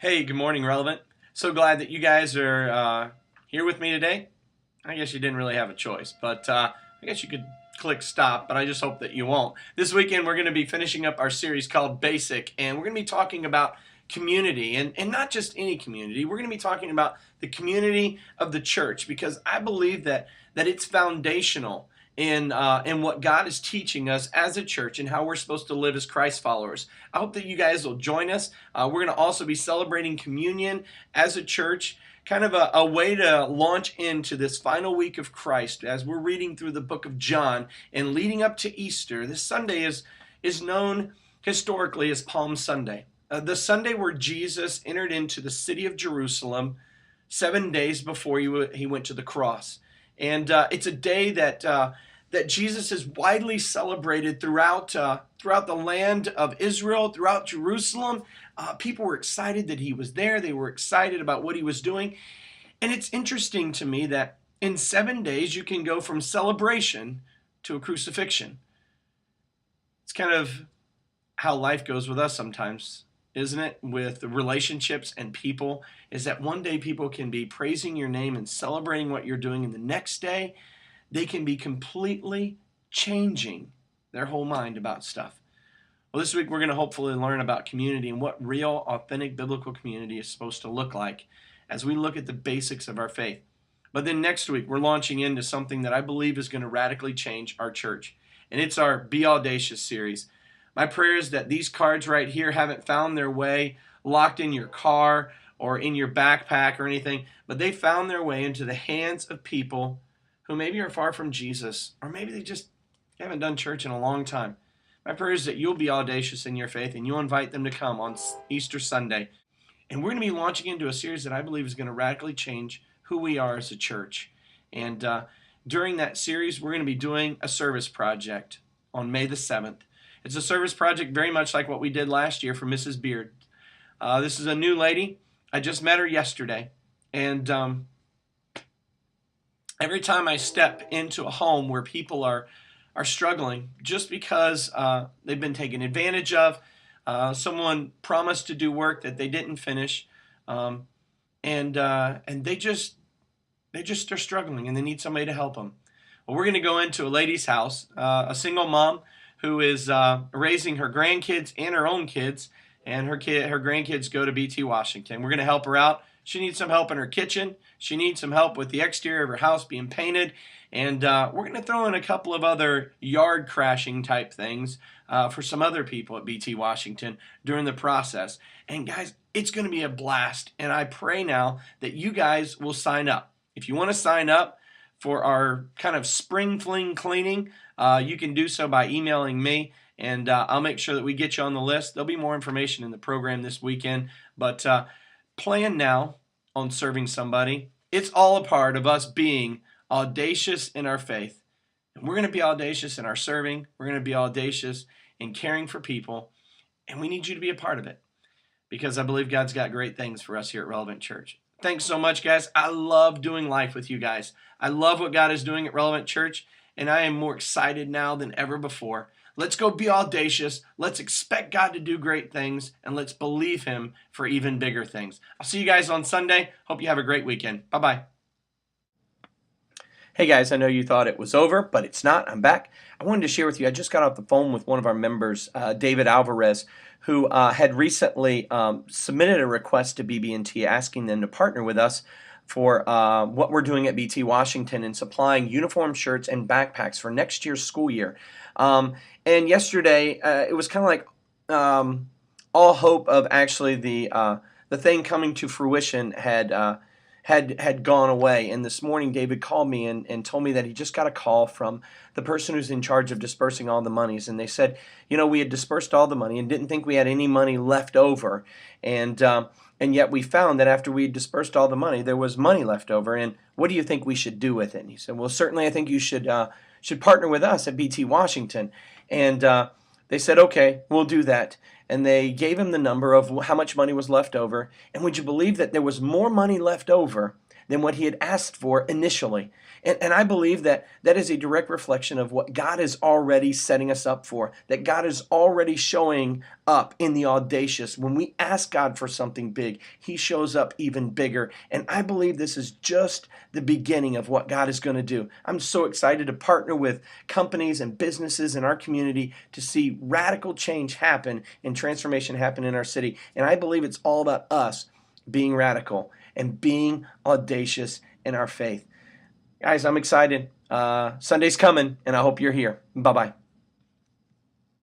Hey, good morning, Relevant. So glad that you guys are here with me today. I guess you didn't really have a choice, but I guess you could click stop, but I just hope that you won't. This weekend, we're going to be finishing up our series called Basic, and we're going to be talking about community, and not just any community. We're going to be talking about the community of the church, because I believe that it's foundational in what God is teaching us as a church and how we're supposed to live as Christ followers. I hope that you guys will join us. We're going to also be celebrating communion as a church, kind of a way to launch into this final week of Christ as we're reading through the book of John and leading up to Easter. This Sunday is known historically as Palm Sunday, the Sunday where Jesus entered into the city of Jerusalem 7 days before he went to the cross. And it's a day that Jesus is widely celebrated throughout the land of Israel, throughout Jerusalem. People were excited that he was there. They were excited about what he was doing. And it's interesting to me that in 7 days you can go from celebration to a crucifixion. It's kind of how life goes with us sometimes, isn't it? With relationships and people, is that one day people can be praising your name and celebrating what you're doing, and the next day they can be completely changing their whole mind about stuff. Well, this week we're going to hopefully learn about community and what real, authentic biblical community is supposed to look like as we look at the basics of our faith. But then next week we're launching into something that I believe is going to radically change our church, and it's our Be Audacious series. My prayer is that these cards right here haven't found their way locked in your car or in your backpack or anything, but they found their way into the hands of people who maybe are far from Jesus, or maybe they just haven't done church in a long time. My prayer is that you'll be audacious in your faith and you'll invite them to come on Easter Sunday. And we're going to be launching into a series that I believe is going to radically change who we are as a church. And during that series, we're going to be doing a service project on May the 7th. It's a service project very much like what we did last year for Mrs. Beard. This is a new lady. I just met her yesterday. And every time I step into a home where people are struggling just because they've been taken advantage of, someone promised to do work that they didn't finish, and they just are struggling and they need somebody to help them. Well, we're going to go into a lady's house, a single mom who is raising her grandkids and her own kids, and her grandkids go to BT Washington. We're going to help her out. She needs some help in her kitchen. She needs some help with the exterior of her house being painted. And we're going to throw in a couple of other yard crashing type things for some other people at BT Washington during the process. And guys, it's going to be a blast. And I pray now that you guys will sign up. If you want to sign up for our kind of spring fling cleaning, you can do so by emailing me. And I'll make sure that we get you on the list. There'll be more information in the program this weekend. But plan now on serving somebody. It's all a part of us being audacious in our faith. And we're going to be audacious in our serving. We're going to be audacious in caring for people. And we need you to be a part of it, because I believe God's got great things for us here at Relevant Church. Thanks so much, guys. I love doing life with you guys. I love what God is doing at Relevant Church, and I am more excited now than ever before. Let's go be audacious. Let's expect God to do great things, and let's believe Him for even bigger things. I'll see you guys on Sunday. Hope you have a great weekend. Bye-bye. Hey guys, I know you thought it was over, but it's not. I'm back. I wanted to share with you, I just got off the phone with one of our members, David Alvarez, who had recently submitted a request to BB&T asking them to partner with us for what we're doing at BT Washington and supplying uniform shirts and backpacks for next year's school year. And yesterday, it was kind of like all hope of actually the thing coming to fruition had gone away. And this morning, David called me and told me that he just got a call from the person who's in charge of dispersing all the monies. And they said, you know, we had dispersed all the money and didn't think we had any money left over. And yet we found that after we had dispersed all the money, there was money left over. And what do you think we should do with it? And he said, well, certainly I think you should partner with us at BT Washington. And they said, okay, we'll do that. And they gave him the number of how much money was left over. And would you believe that there was more money left over than what he had asked for initially. And I believe that that is a direct reflection of what God is already setting us up for, that God is already showing up in the audacious. When we ask God for something big, he shows up even bigger. And I believe this is just the beginning of what God is going to do. I'm so excited to partner with companies and businesses in our community to see radical change happen and transformation happen in our city. And I believe it's all about us being radical and being audacious in our faith. Guys, I'm excited. Sunday's coming, and I hope you're here. Bye-bye.